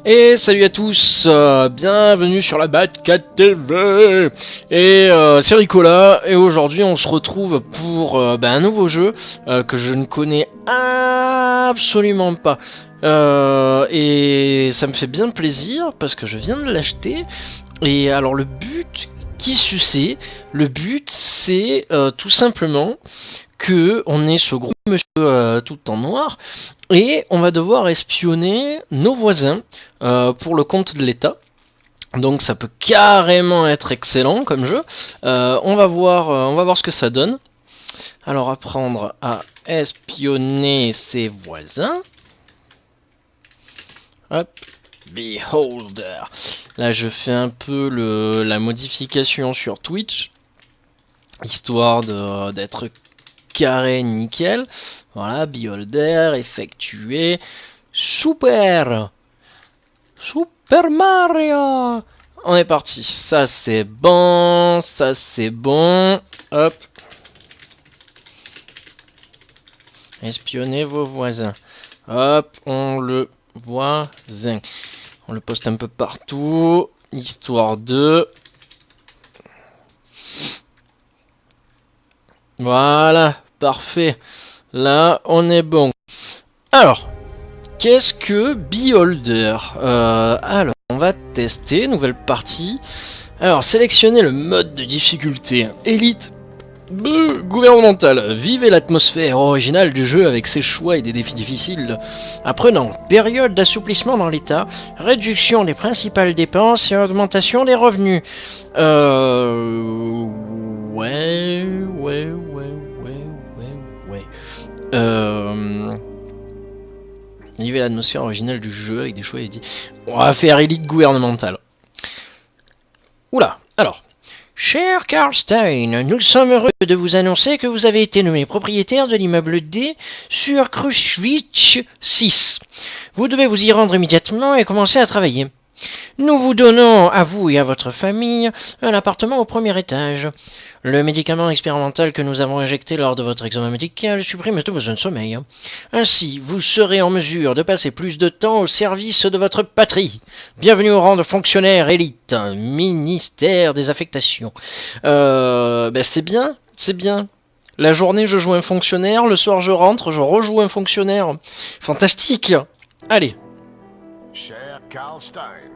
Et salut à tous, bienvenue sur la Batcat TV. Et c'est Ricola, et aujourd'hui on se retrouve pour un nouveau jeu que je ne connais absolument pas. Et ça me fait bien plaisir parce que je viens de l'acheter. Et alors le but, le but c'est tout simplement que on est ce gros monsieur tout en noir et on va devoir espionner nos voisins pour le compte de l'État. Donc ça peut carrément être excellent comme jeu. On va voir ce que ça donne. Alors apprendre à espionner ses voisins. Hop. Beholder. Là je fais un peu la modification sur Twitch, histoire d'être carré nickel. Voilà, Beholder, effectué. Super Mario. On est parti. Ça c'est bon, ça c'est bon. Hop. Espionnez vos voisins. Hop, on le voisin. On le poste un peu partout, histoire de... Voilà, parfait. Là, on est bon. Alors, qu'est-ce que Beholder? Alors, on va tester, nouvelle partie. Alors, sélectionnez le mode de difficulté. Élite gouvernementale. Vivez l'atmosphère originale du jeu avec ses choix et des défis difficiles. Apprenant. Période d'assouplissement dans l'état. Réduction des principales dépenses et augmentation des revenus. Ouais. Vivez l'atmosphère originale du jeu avec des choix et des... On va faire élite gouvernementale. Oula, alors. Cher Karlstein, nous sommes heureux de vous annoncer que vous avez été nommé propriétaire de l'immeuble D sur Kruszwitz 6. Vous devez vous y rendre immédiatement et commencer à travailler. Nous vous donnons, à vous et à votre famille, un appartement au premier étage. Le médicament expérimental que nous avons injecté lors de votre examen médical supprime tout besoin de sommeil. Ainsi, vous serez en mesure de passer plus de temps au service de votre patrie. Bienvenue au rang de fonctionnaire élite, ministère des affectations. C'est bien, c'est bien. La journée, je joue un fonctionnaire, le soir, je rentre, je rejoue un fonctionnaire. Fantastique. Allez. Cher Karlstein,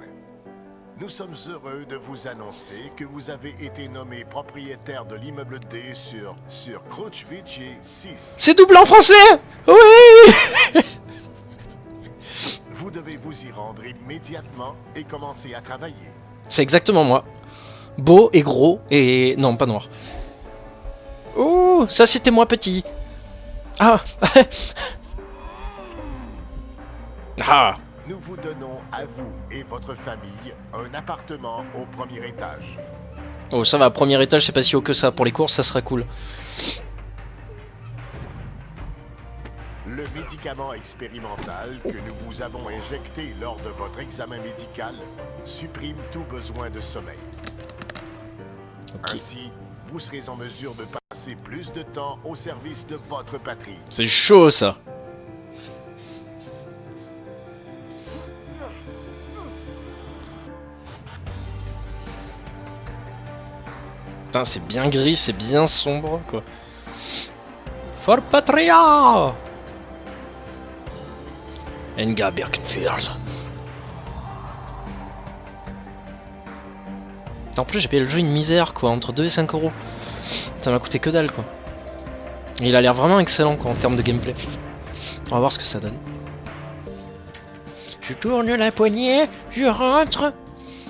nous sommes heureux de vous annoncer que vous avez été nommé propriétaire de l'immeuble D sur Kruszwitz 6. C'est doublé en français. Oui. Vous devez vous y rendre immédiatement et commencer à travailler. C'est exactement moi. Beau et gros et... Non, pas noir. Oh, ça c'était moi petit. Ah. Ah. Nous vous donnons à vous et votre famille un appartement au premier étage. Oh, ça va, premier étage, c'est pas si haut que ça. Pour les courses, ça sera cool. Le médicament expérimental que nous vous avons injecté lors de votre examen médical supprime tout besoin de sommeil. Okay. Ainsi, vous serez en mesure de passer plus de temps au service de votre patrie. C'est chaud, ça. Putain, c'est bien gris, c'est bien sombre, quoi. For Patria! Enga Birkenfield. En plus, j'ai payé le jeu une misère, quoi, entre 2 et 5 euros. Ça m'a coûté que dalle, quoi. Et il a l'air vraiment excellent, quoi, en termes de gameplay. On va voir ce que ça donne. Je tourne la poignée, je rentre.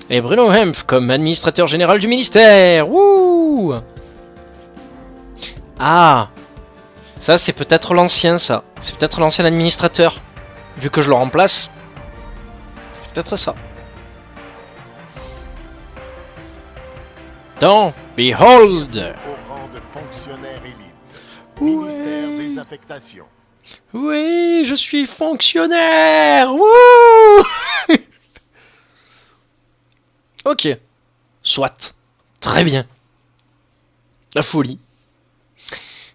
Et Bruno Hempf comme administrateur général du ministère. Wouh! Ah! Ça, c'est peut-être l'ancien, ça. C'est peut-être l'ancien administrateur. Vu que je le remplace. C'est peut-être ça. Dans Beholder. Au rang de fonctionnaire élite. Ministère des affectations. Oui, je suis fonctionnaire. Wouh! Ok. Soit. Très bien. La folie.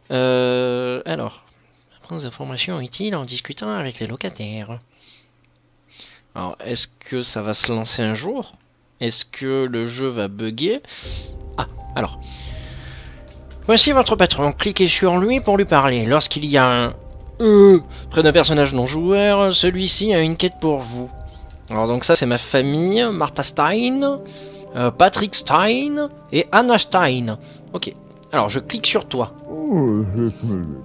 Alors. Apprendre des informations utiles en discutant avec les locataires. Alors, est-ce que ça va se lancer un jour? Est-ce que le jeu va bugger? Ah, alors. Voici votre patron. Cliquez sur lui pour lui parler. Lorsqu'il y a un près d'un personnage non joueur, celui-ci a une quête pour vous. Alors donc ça c'est ma famille, Martha Stein, Patrick Stein et Anna Stein. Ok. Alors je clique sur toi. Oh,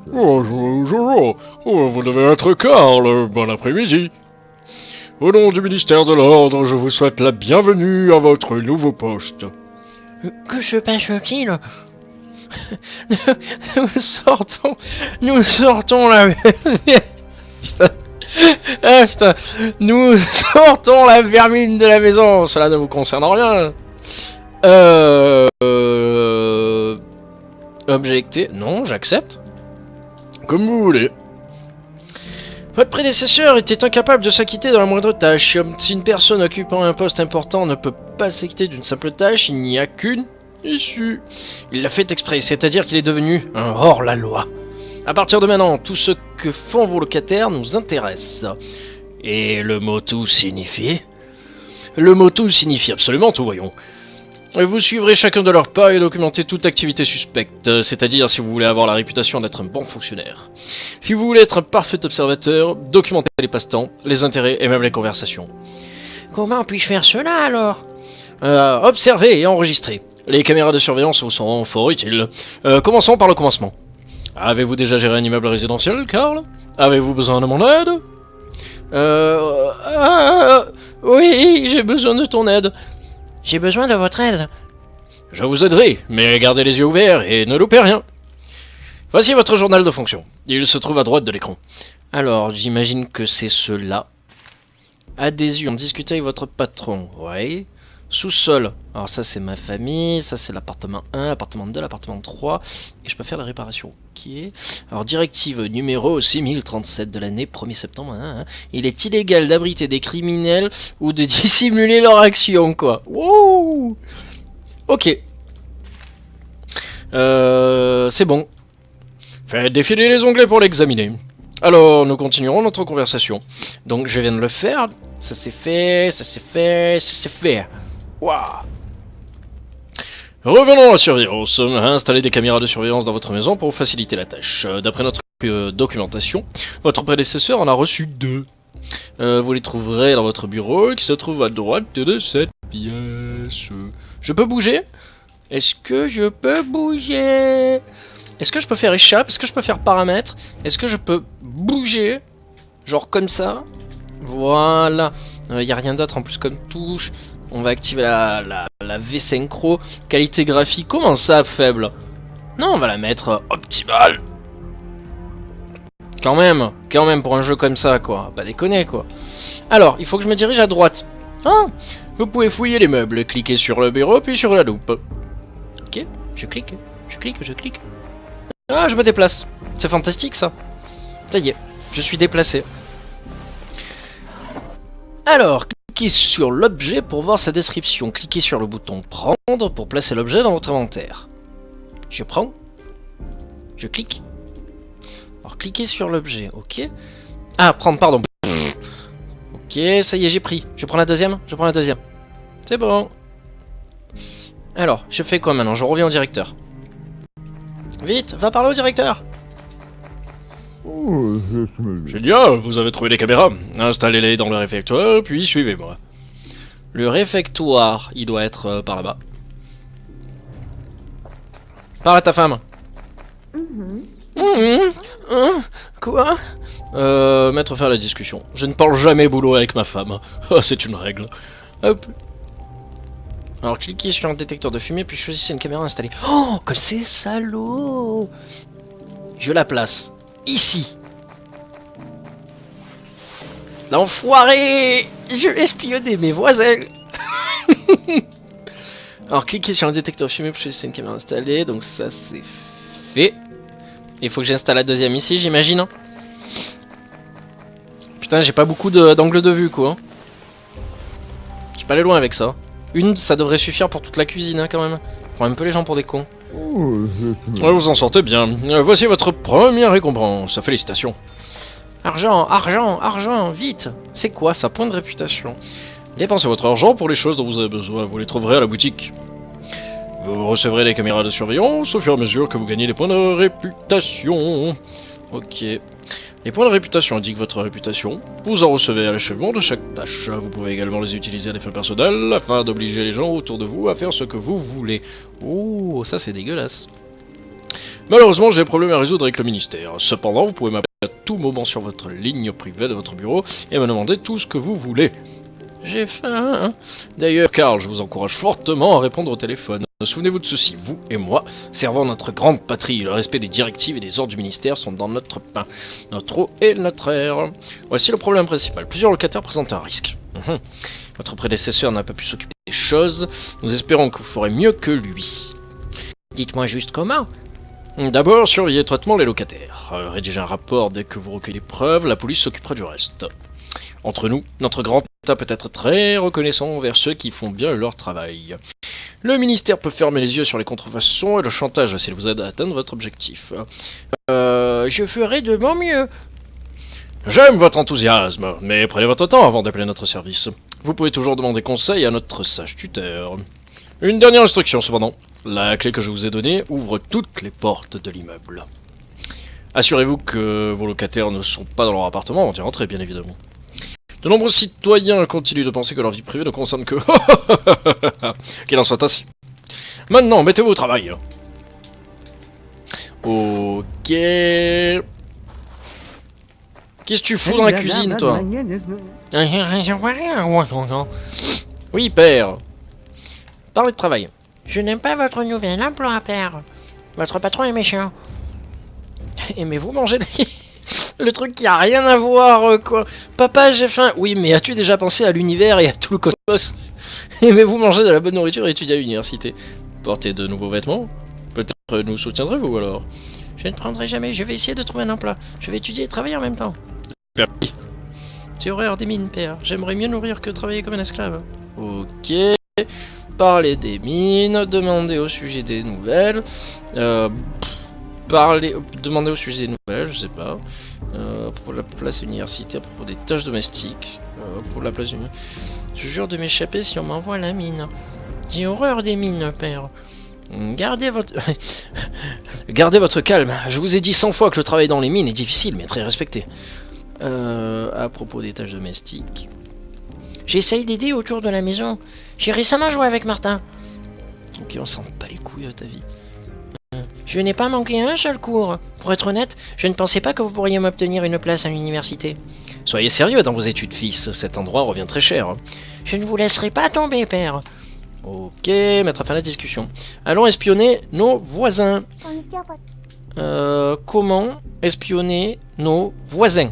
bonjour. Oh, vous devez être Karl. Bon après-midi. Au nom du ministère de l'Ordre, je vous souhaite la bienvenue à votre nouveau poste. Que se passe-t-il? Nous sortons la... Putain. Ah putain. Nous sortons la vermine de la maison. Cela ne vous concerne rien. Objecter. Non, j'accepte. Comme vous voulez. Votre prédécesseur était incapable de s'acquitter de la moindre tâche. Si une personne occupant un poste important ne peut pas s'acquitter d'une simple tâche, il n'y a qu'une issue. Il l'a fait exprès, c'est-à-dire qu'il est devenu un hors-la-loi. À partir de maintenant, tout ce que font vos locataires nous intéresse. Et le mot tout signifie? Le mot tout signifie absolument tout, voyons. Vous suivrez chacun de leurs pas et documentez toute activité suspecte, c'est-à-dire si vous voulez avoir la réputation d'être un bon fonctionnaire. Si vous voulez être un parfait observateur, documentez les passe-temps, les intérêts et même les conversations. Comment puis-je faire cela alors? Observez et enregistrez. Les caméras de surveillance vous seront fort utiles. Commençons par le commencement. Avez-vous déjà géré un immeuble résidentiel, Karl? Avez-vous besoin de mon aide? Oui, j'ai besoin de ton aide. J'ai besoin de votre aide. Je vous aiderai, mais gardez les yeux ouverts et ne loupez rien. Voici votre journal de fonction. Il se trouve à droite de l'écran. Alors, j'imagine que c'est cela. Adhésion, discutez avec votre patron. Ouais. Sous-sol. Alors ça, c'est ma famille. Ça, c'est l'appartement 1, l'appartement 2, l'appartement 3. Et je peux faire la réparation. Ok. Alors, directive numéro 6037 de l'année 1er septembre. Il est illégal d'abriter des criminels ou de dissimuler leur action, quoi. Wow. Ok. C'est bon. Faites défiler les onglets pour l'examiner. Alors, nous continuerons notre conversation. Donc, je viens de le faire. Ça s'est fait, ça s'est fait, ça s'est fait. Waouh. Revenons à la surveillance. Installez des caméras de surveillance dans votre maison pour faciliter la tâche. D'après notre documentation, votre prédécesseur en a reçu 2. Vous les trouverez dans votre bureau qui se trouve à droite de cette pièce. Je peux bouger? Est-ce que je peux bouger? Est-ce que je peux faire échappe? Est-ce que je peux faire paramètres? Est-ce que je peux bouger? Genre comme ça? Voilà. Y a rien d'autre en plus comme touche. On va activer la V-Synchro. Qualité graphique, comment ça, faible? Non, on va la mettre optimale. Quand même, pour un jeu comme ça, quoi. Pas déconner, quoi. Alors, il faut que je me dirige à droite. Ah, vous pouvez fouiller les meubles. Cliquez sur le bureau, puis sur la loupe. Ok, je clique. Ah, je me déplace. C'est fantastique, ça. Ça y est, je suis déplacé. Alors, cliquez sur l'objet pour voir sa description. Cliquez sur le bouton prendre pour placer l'objet dans votre inventaire. Je prends. Je clique. Alors, cliquez sur l'objet, ok. Ah, prendre, pardon. Ok, ça y est, j'ai pris. Je prends la deuxième. C'est bon. Alors, je fais quoi maintenant? Je reviens au directeur. Vite, va parler au directeur. Génial, vous avez trouvé les caméras. Installez-les dans le réfectoire, puis suivez-moi. Le réfectoire, il doit être par là-bas. Parle à ta femme. Quoi? Mettre fin à la discussion. Je ne parle jamais boulot avec ma femme. Oh, c'est une règle. Hop. Alors cliquez sur un détecteur de fumée, puis choisissez une caméra installée. Oh, comme c'est salaud! Je la place ici. L'enfoiré! Je l'ai espionné mes voisins. Alors cliquez sur un détecteur de fumée, puis choisissez une caméra installée. Donc ça c'est fait. Il faut que j'installe la deuxième ici, j'imagine. Putain, j'ai pas beaucoup d'angle de vue, quoi. Je peux pas aller loin avec ça. Une, ça devrait suffire pour toute la cuisine, hein, quand même. Prends un peu les gens pour des cons. Vous en sortez bien. Voici votre première récompense. Félicitations. Argent, argent, argent, vite. C'est quoi ça? Point de réputation. Dépensez votre argent pour les choses dont vous avez besoin. Vous les trouverez à la boutique. Vous recevrez des caméras de surveillance au fur et à mesure que vous gagnez des points de réputation. Ok. Les points de réputation indiquent votre réputation. Vous en recevez à l'achèvement de chaque tâche. Vous pouvez également les utiliser à des fins personnelles afin d'obliger les gens autour de vous à faire ce que vous voulez. Oh, ça c'est dégueulasse. Malheureusement, j'ai des problèmes à résoudre avec le ministère. Cependant, vous pouvez m'appeler à tout moment sur votre ligne privée de votre bureau et me demander tout ce que vous voulez. J'ai faim. D'ailleurs, Karl, je vous encourage fortement à répondre au téléphone. Souvenez-vous de ceci, vous et moi, servant notre grande patrie, le respect des directives et des ordres du ministère sont dans notre pain, notre eau et notre air. Voici le problème principal. Plusieurs locataires présentent un risque. Votre prédécesseur n'a pas pu s'occuper des choses. Nous espérons que vous ferez mieux que lui. Dites-moi juste comment. D'abord, surveillez étroitement les locataires. Rédigez un rapport dès que vous recueillez des preuves, la police s'occupera du reste. Entre nous, notre grand État peut être très reconnaissant envers ceux qui font bien leur travail. Le ministère peut fermer les yeux sur les contrefaçons et le chantage s'il vous aide à atteindre votre objectif. Je ferai de mon mieux. J'aime votre enthousiasme, mais prenez votre temps avant d'appeler notre service. Vous pouvez toujours demander conseil à notre sage tuteur. Une dernière instruction cependant. La clé que je vous ai donnée ouvre toutes les portes de l'immeuble. Assurez-vous que vos locataires ne sont pas dans leur appartement avant d'y rentrer, bien évidemment. De nombreux citoyens continuent de penser que leur vie privée ne concerne que... Qu'il en soit ainsi. Maintenant, mettez-vous au travail. Ok... Qu'est-ce que tu fous dans la cuisine, toi? Oui, père. Parlez de travail. Je n'aime pas votre nouvel emploi, père. Votre patron est méchant. Aimez-vous manger le truc qui a rien à voir, quoi. Papa, j'ai faim. Oui, mais as-tu déjà pensé à l'univers et à tout le cosmos? Aimez-vous manger de la bonne nourriture et étudier à l'université? Portez de nouveaux vêtements? Peut-être nous soutiendrez-vous alors? Je ne prendrai jamais. Je vais essayer de trouver un emploi. Je vais étudier et travailler en même temps. Permis. J'ai horreur des mines, père. J'aimerais mieux nourrir que travailler comme un esclave. Ok. Parler des mines, demander au sujet des nouvelles, demander au sujet des nouvelles, je sais pas, pour la place universitaire, pour des tâches domestiques, pour la place universitaire. Je jure de m'échapper si on m'envoie à la mine. J'ai horreur des mines, père. Gardez votre... Gardez votre calme. Je vous ai dit 100 fois que le travail dans les mines est difficile, mais très respecté. À propos des tâches domestiques... J'essaye d'aider autour de la maison. J'ai récemment joué avec Martin. Ok, on s'en bat les couilles de ta vie. Je n'ai pas manqué un seul cours. Pour être honnête, je ne pensais pas que vous pourriez m'obtenir une place à l'université. Soyez sérieux dans vos études, fils. Cet endroit revient très cher. Je ne vous laisserai pas tomber, père. Ok, mettre à fin la discussion. Allons espionner nos voisins. Comment espionner nos voisins?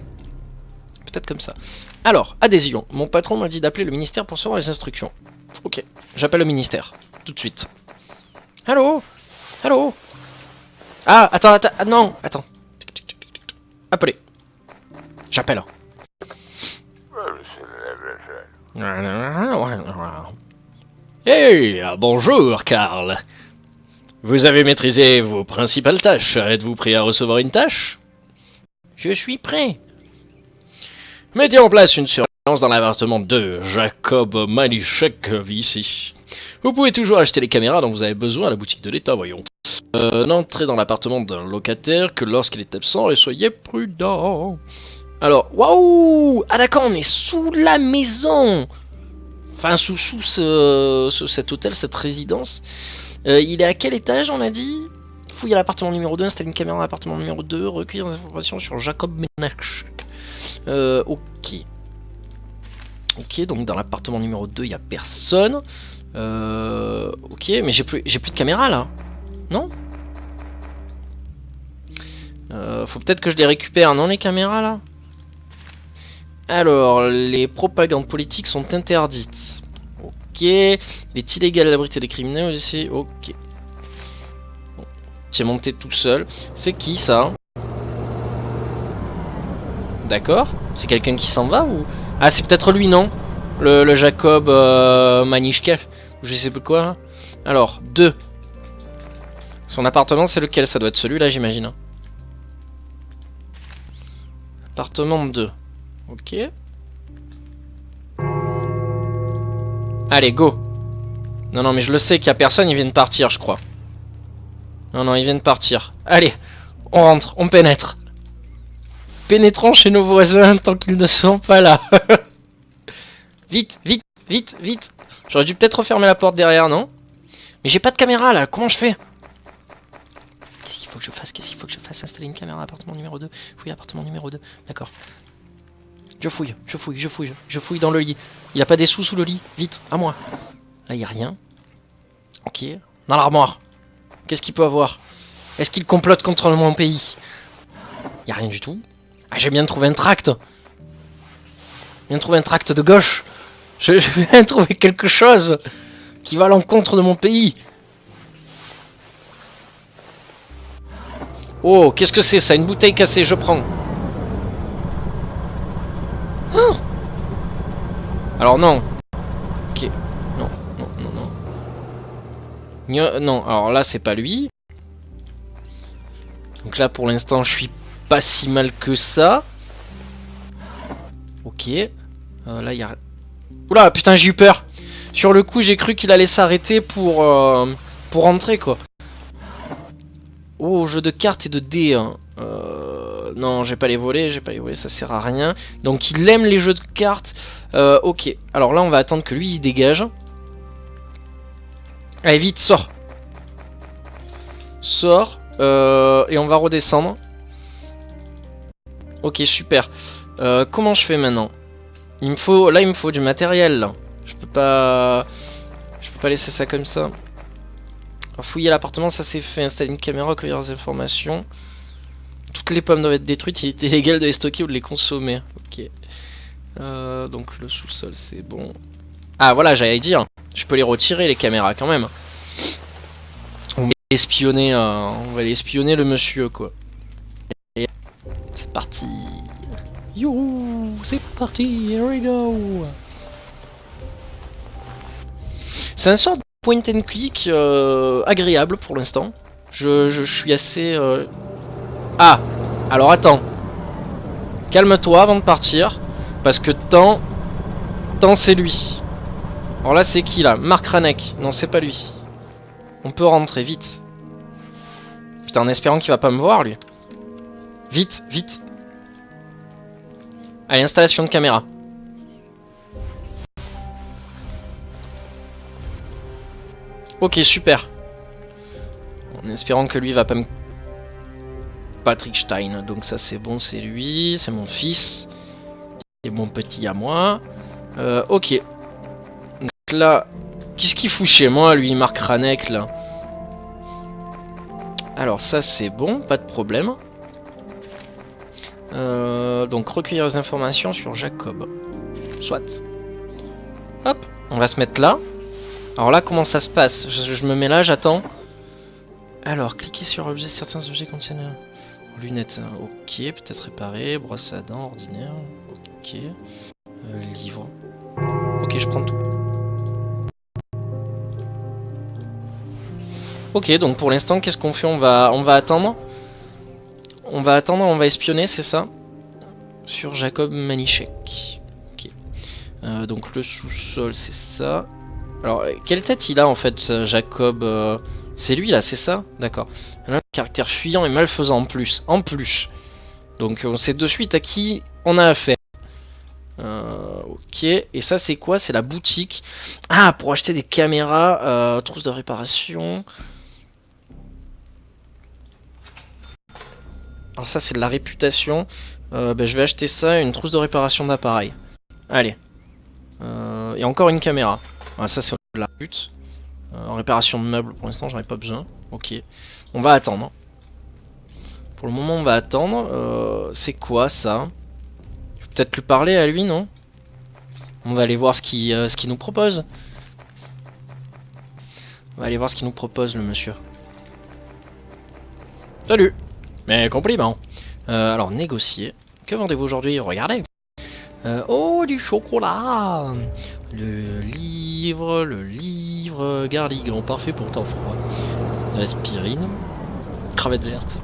Peut-être comme ça. Alors, adhésion. Mon patron m'a dit d'appeler le ministère pour recevoir les instructions. Ok, j'appelle le ministère. Tout de suite. Allô? Allô? Ah, attends, non, attends. Appelez. J'appelle. Hey, bonjour, Karl. Vous avez maîtrisé vos principales tâches. Êtes-vous prêt à recevoir une tâche? Je suis prêt. Mettez en place une surveillance dans l'appartement 2. Jacob Manischek vit ici. Vous pouvez toujours acheter les caméras dont vous avez besoin à la boutique de l'État, voyons. N'entrez dans l'appartement d'un locataire que lorsqu'il est absent et soyez prudent. Alors, waouh! Ah d'accord, on est sous la maison. Enfin, sous cet hôtel, cette résidence. Il est à quel étage, on a dit? Fouiller l'appartement numéro 2, installer une caméra dans l'appartement numéro 2, recueillir des informations sur Jacob Manischek. Ok. Ok, donc dans l'appartement numéro 2, il n'y a personne. Ok, mais j'ai plus de caméra là. Non? Faut peut-être que je les récupère, non, les caméras là? Alors, les propagandes politiques sont interdites. Ok. Il est illégal d'abriter des criminels aussi. Ok. Bon. J'ai monté tout seul. C'est qui ça? D'accord. C'est quelqu'un qui s'en va ou... Ah, c'est peut-être lui, non? Le Jacob Manischek. Je sais plus quoi. Là. Alors, 2. Son appartement, c'est lequel? Ça doit être celui-là, j'imagine. Appartement 2. Ok. Allez, go. Non, non, mais je le sais qu'il y a personne, ils viennent partir, je crois. Non, non, ils viennent partir. Allez, on rentre, on pénètre. Pénétrons chez nos voisins tant qu'ils ne sont pas là. Vite, vite, vite, vite. J'aurais dû peut-être refermer la porte derrière, non? Mais j'ai pas de caméra, là. Comment je fais? Qu'est-ce qu'il faut que je fasse? Qu'est-ce qu'il faut que je fasse? Installer une caméra, appartement numéro 2. Fouille appartement numéro 2. D'accord. Je fouille, je fouille, je fouille. Je fouille dans le lit. Il a pas des sous le lit. Vite, à moi. Là, il a rien. Ok. Dans l'armoire. Qu'est-ce qu'il peut avoir? Est-ce qu'il complote contre mon pays? Il y a rien du tout. Ah, j'ai bien trouvé un tract. Je viens de trouver un tract de gauche. Je viens de trouver quelque chose qui va à l'encontre de mon pays. Oh, qu'est-ce que c'est ça? Une bouteille cassée, je prends. Oh, alors non. Ok. Non, non, non, non. Non, alors là, c'est pas lui. Donc là, pour l'instant, je suis pas si mal que ça. Ok. Là, il y a... Oula, putain, j'ai eu peur. Sur le coup, j'ai cru qu'il allait s'arrêter pour rentrer, quoi. Oh, jeu de cartes et de dés. Hein. Non, j'ai pas les volets, ça sert à rien. Donc, il aime les jeux de cartes. Ok. Alors là, on va attendre que lui, il dégage. Allez, vite, sors. Sors. Et on va redescendre. Ok, super. Comment je fais maintenant? Il me faut du matériel là. Je peux pas laisser ça comme ça. Alors, fouiller l'appartement, ça c'est fait. Installer une caméra, recueillir des informations. Toutes les pommes doivent être détruites. Il est illégal de les stocker ou de les consommer. Ok. Donc le sous-sol c'est bon. Ah voilà, j'allais dire. Je peux les retirer les caméras quand même. On va espionner le monsieur quoi. Et c'est parti. Youhou, c'est parti, here we go. C'est un sort de point and click agréable pour l'instant. Je suis assez... Ah, alors attends. Calme-toi avant de partir. Parce que tant c'est lui. Alors là c'est qui là? Marc Ranek. Non c'est pas lui. On peut rentrer, vite. Putain, en espérant qu'il va pas me voir lui. Vite, vite. Allez, installation de caméra. Ok, super. En espérant que lui va pas me... Patrick Stein, donc ça c'est bon, c'est lui, c'est mon fils. Et mon petit à moi. Ok. Donc là, qu'est-ce qu'il fout chez moi lui, Marc Ranek là? Alors ça c'est bon, pas de problème. Donc recueillir les informations sur Jacob. Soit. Hop, on va se mettre là. Alors là, comment ça se passe? Je me mets là, j'attends. Alors, cliquez sur objet, certains objets contiennent... Lunettes, ok, peut-être réparer. Brosse à dents, ordinaire, ok. Livre. Ok, je prends tout. Ok, donc pour l'instant, qu'est-ce qu'on fait? On va attendre. On va attendre, on va espionner, c'est ça? Sur Jacob Manichek. Ok. Donc le sous-sol, c'est ça. Alors, quelle tête il a en fait, Jacob? C'est lui là, c'est ça? D'accord. Un caractère fuyant et malfaisant en plus. Donc on sait de suite à qui on a affaire. Ok. Et ça c'est quoi? C'est la boutique. Ah, pour acheter des caméras. Trousse de réparation. Alors ça c'est de la réputation. Je vais acheter ça, une trousse de réparation d'appareil. Allez. Et encore une caméra. Ah, ça c'est de la pute. En réparation de meubles, pour l'instant j'en ai pas besoin. Ok. On va attendre. Pour le moment on va attendre. C'est quoi ça? Je vais peut-être lui parler à lui, non? On va aller voir ce qu'il nous propose. On va aller voir ce qu'il nous propose le monsieur. Salut. Mes compliments. Alors négocier. Que vendez-vous aujourd'hui? Regardez. Oh, du chocolat. Le livre Garligan, parfait pour temps froid. De l'aspirine. Cravate verte.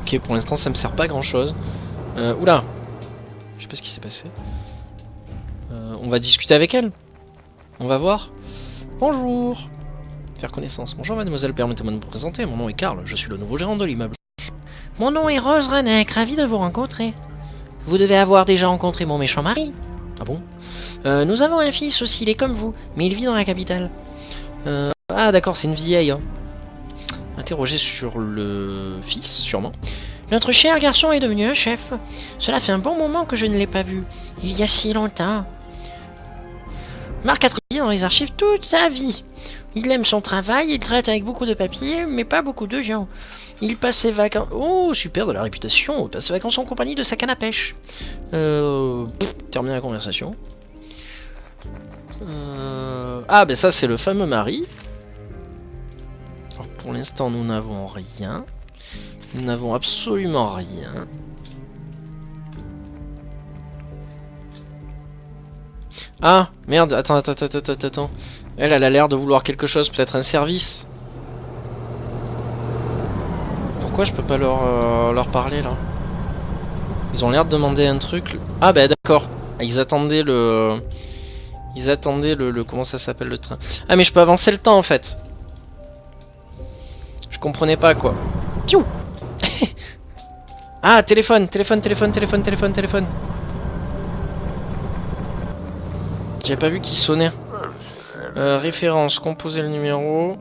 Ok, pour l'instant ça me sert pas à grand chose. Oula. Je sais pas ce qui s'est passé. On va discuter avec elle. On va voir. Bonjour. Faire connaissance. Bonjour mademoiselle, permettez-moi de me présenter. Mon nom est Karl, je suis le nouveau gérant de l'immeuble. Mon nom est Rose Renek, ravi de vous rencontrer. Vous devez avoir déjà rencontré mon méchant mari. Ah bon? Nous avons un fils aussi, il est comme vous, mais il vit dans la capitale. Ah d'accord, c'est une vieille. Hein. Interrogé sur le fils, sûrement. Notre cher garçon est devenu un chef. Cela fait un bon moment que je ne l'ai pas vu. Il y a si longtemps. Marc a travaillé dans les archives toute sa vie. Il aime son travail, il traite avec beaucoup de papiers, mais pas beaucoup de gens. Il passe ses vacances... Oh, super, de la réputation. Il passe ses vacances en compagnie de sa canne à pêche. Terminer la conversation. Ah, ben ça, c'est le fameux mari. Alors, pour l'instant, nous n'avons rien. Nous n'avons absolument rien. Ah, merde, attends. Elle a l'air de vouloir quelque chose, peut-être un service. Pourquoi je peux pas leur parler, là? Ils ont l'air de demander un truc. Ah, bah d'accord. Ils attendaient le... Comment ça s'appelle, le train? Ah, mais je peux avancer le temps, en fait. Je comprenais pas, quoi. Piou. Ah, téléphone. J'ai pas vu qu'il sonnait. Référence, composer le numéro.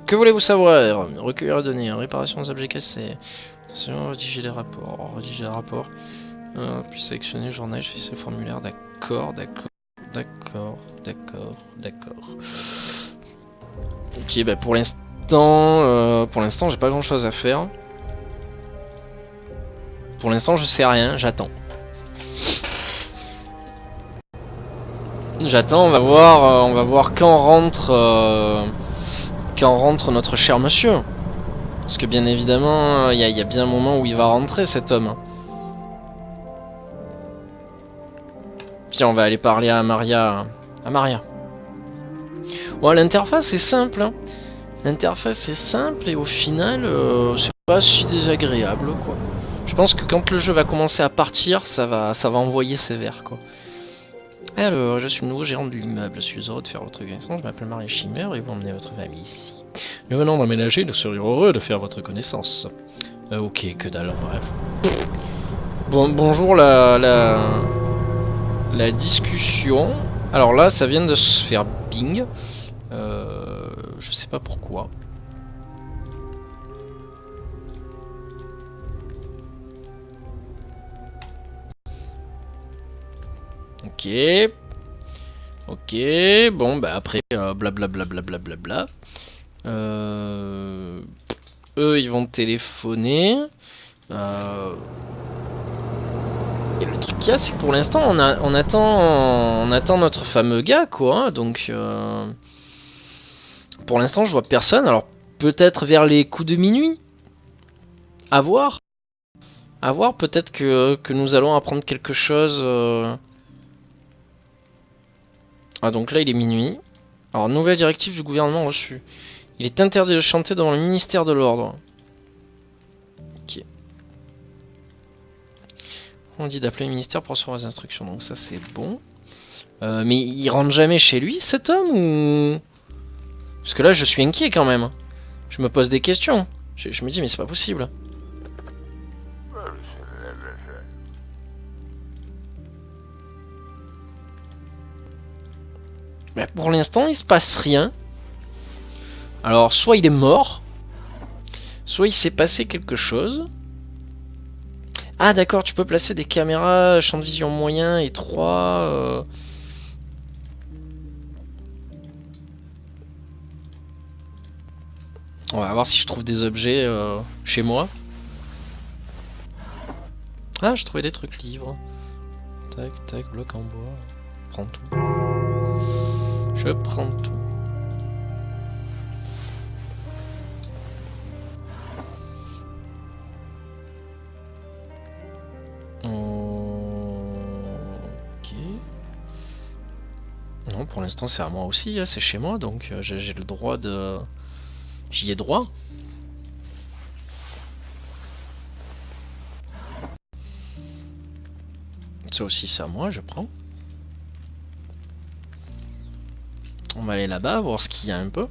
Que voulez-vous savoir? Recueillir les données, réparation des objets cassés. Attention, rédiger les rapports. Puis sélectionner le journal, je fais le formulaire. D'accord. Ok, bah pour l'instant, j'ai pas grand chose à faire. Pour l'instant, je sais rien, j'attends. On va voir quand rentre notre cher monsieur. Parce que bien évidemment, il y a bien un moment où il va rentrer, cet homme. Puis on va aller parler à Maria. Bon, l'interface est simple. Hein. L'interface est simple et au final, c'est pas si désagréable, quoi. Je pense que quand le jeu va commencer à partir, ça va envoyer sévère, quoi. Alors, je suis le nouveau gérant de l'immeuble. Je suis heureux de faire votre connaissance. Je m'appelle Maria Schimmer et vous emmenez votre famille ici. Nous venons d'emménager, nous serions heureux de faire votre connaissance. Ok, que dalle, bref. Bon, bonjour la discussion. Alors là, ça vient de se faire bing. Je sais pas pourquoi. Ok, bon bah après blablabla. Eux ils vont téléphoner. Et le truc qu'il y a, c'est que pour l'instant on attend notre fameux gars, quoi. Hein, donc pour l'instant je vois personne. Alors peut-être vers les coups de minuit. À voir. Peut-être que nous allons apprendre quelque chose. Ah donc là il est minuit. Alors nouvelle directive du gouvernement reçue. Il est interdit de chanter devant le ministère de l'ordre. Ok. On dit d'appeler le ministère pour recevoir les instructions. Donc ça c'est bon. Mais il rentre jamais chez lui cet homme ou... Parce que là je suis inquiet quand même. Je me pose des questions. Je me dis mais c'est pas possible. Mais pour l'instant, il se passe rien. Alors, soit il est mort, soit il s'est passé quelque chose. Ah d'accord, tu peux placer des caméras champ de vision moyen et 3. On va voir si je trouve des objets chez moi. Ah, je trouvais des trucs livres. Tac, bloc en bois. Prends tout. Je prends tout. Ok. Non, pour l'instant c'est à moi aussi, hein, c'est chez moi, donc j'ai le droit de... J'y ai droit. Ça aussi, c'est à moi, je prends. On va aller là-bas, voir ce qu'il y a un peu.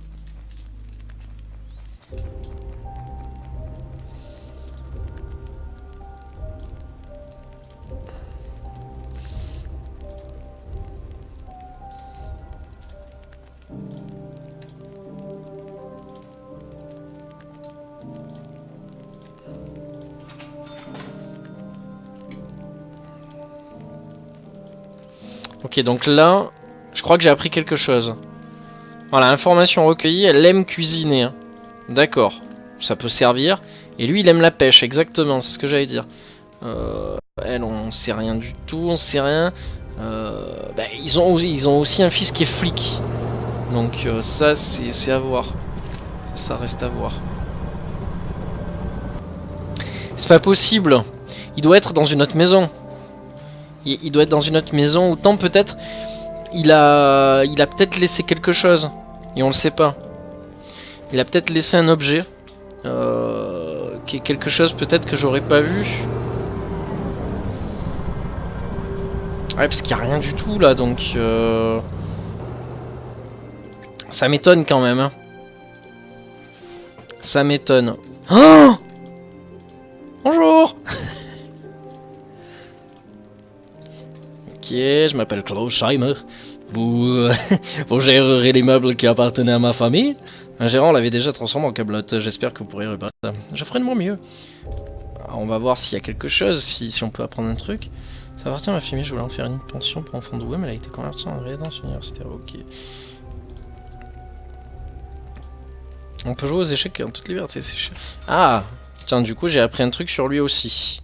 Ok, donc là, je crois que j'ai appris quelque chose. Voilà, information recueillie, elle aime cuisiner. Hein. D'accord, ça peut servir. Et lui, il aime la pêche, exactement, c'est ce que j'allais dire. Elle, on sait rien du tout, on sait rien. Bah, ils ont aussi un fils qui est flic. Donc ça, c'est à voir. Ça reste à voir. C'est pas possible. Il doit être dans une autre maison. Il doit être dans une autre maison. Autant peut-être il a peut-être laissé quelque chose. Et on le sait pas. Il a peut-être laissé un objet. Qui est quelque chose peut-être que j'aurais pas vu. Ouais, parce qu'il n'y a rien du tout là. Donc ça m'étonne quand même. Hein. Ça m'étonne. Oh, bonjour. Ok, je m'appelle Klaus Scheimer. Vous gérerez les meubles qui appartenaient à ma famille. Un gérant l'avait déjà transformé en câblotte. J'espère que vous pourrez réparer ça. Je ferai de mon mieux. Alors, on va voir s'il y a quelque chose, si on peut apprendre un truc. Ça appartient à ma famille, je voulais en faire une pension pour enfants doués, mais elle a été convertie en résidence universitaire. Ok. On peut jouer aux échecs en toute liberté, c'est chiant. Ah, tiens, du coup, j'ai appris un truc sur lui aussi.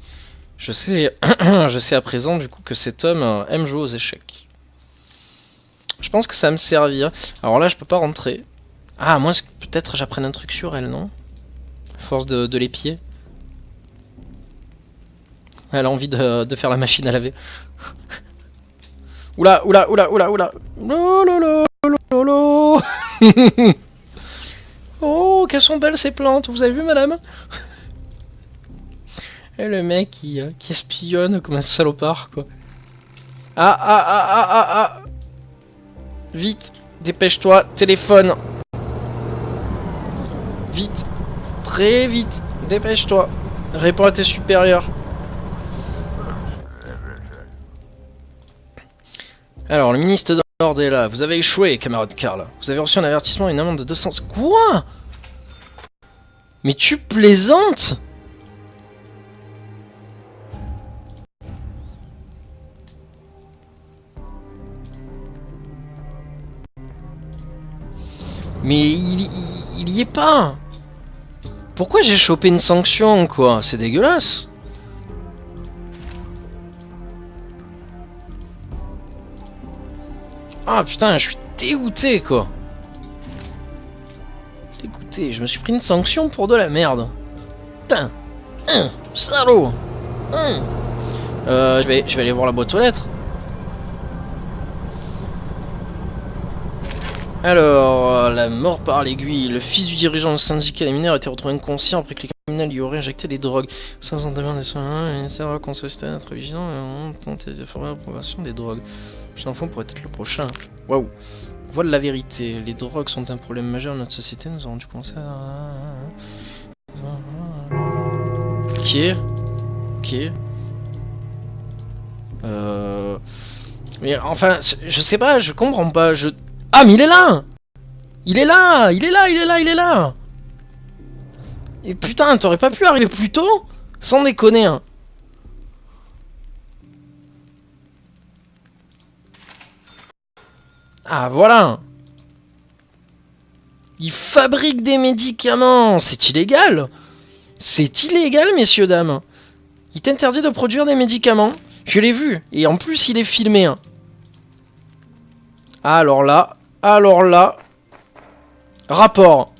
Je sais à présent, du coup, que cet homme aime jouer aux échecs. Je pense que ça va me servir. Alors là, je peux pas rentrer. Ah, moi, peut-être j'apprenne un truc sur elle, non? À force de l'épier. Elle a envie de faire la machine à laver. Oula, oula, oula, oula, oula. Lolo. Oh, qu'elles sont belles ces plantes, vous avez vu, madame? Et le mec qui espionne comme un salopard, quoi. Ah. Vite, dépêche-toi, téléphone. Vite, très vite, dépêche-toi. Réponds à tes supérieurs. Alors, le ministre de l'Ordre est là. Vous avez échoué, camarade Karl. Vous avez reçu un avertissement et une amende de 200... Quoi? Mais tu plaisantes? Mais il y est pas. Pourquoi j'ai chopé une sanction, quoi? C'est dégueulasse. Ah putain, je suis dégoûté, quoi. Dégoûté, je me suis pris une sanction pour de la merde. Putain. Salaud. Je vais aller voir la boîte aux lettres. Alors, la mort par l'aiguille. Le fils du dirigeant du syndicat des mineurs a été retrouvé inconscient après que les criminels lui auraient injecté des drogues. Sans entendre des soins, il sert à consulter, être vigilant et on tente de faire la progression des drogues. Cet enfant pourrait être le prochain. Waouh. Voilà la vérité. Les drogues sont un problème majeur de notre société. Nous avons dû penser à... Ok. Mais enfin, je sais pas, je comprends pas. Ah, mais il est là! Il est là! Et putain, t'aurais pas pu arriver plus tôt? Sans déconner, hein. Ah, voilà! Il fabrique des médicaments! C'est illégal! C'est illégal, messieurs, dames! Il t'interdit de produire des médicaments. Je l'ai vu. Et en plus, il est filmé, hein. Alors là... Rapport.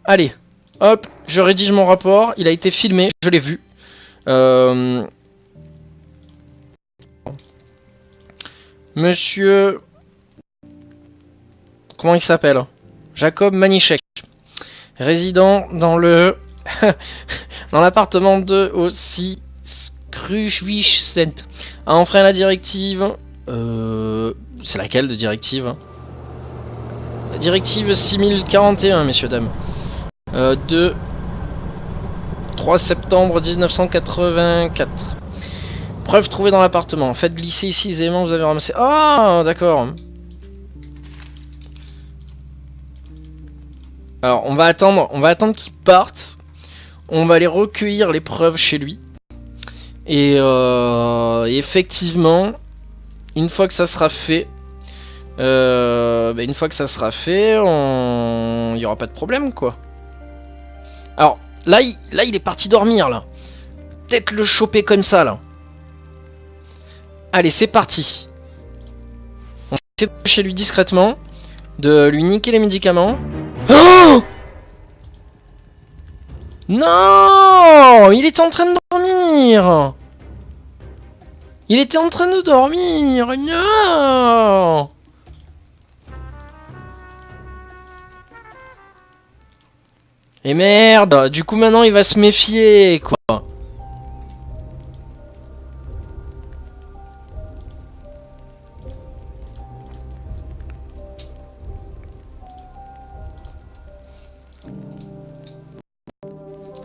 Allez, hop, je rédige mon rapport. Il a été filmé, je l'ai vu. Monsieur... Comment il s'appelle? Jacob Manichek. Résident dans le... dans l'appartement 2 au 6 Cruchwichsent a enfreint la directive. C'est laquelle de directive? La directive 6041, messieurs, dames. De 3 septembre 1984. Preuve trouvée dans l'appartement. Faites glisser ici les éléments que vous avez ramassés. Ah, d'accord. Alors, on va attendre qu'il parte. On va aller recueillir les preuves chez lui. Et effectivement, une fois que ça sera fait, il y aura pas de problème, quoi. Alors, là, il est parti dormir, là. Peut-être le choper comme ça, là. Allez, c'est parti. On va essayer de chez lui discrètement, de lui niquer les médicaments. Oh non, il était en train de dormir. Il était en train de dormir. Non. Et merde, du coup maintenant il va se méfier, quoi.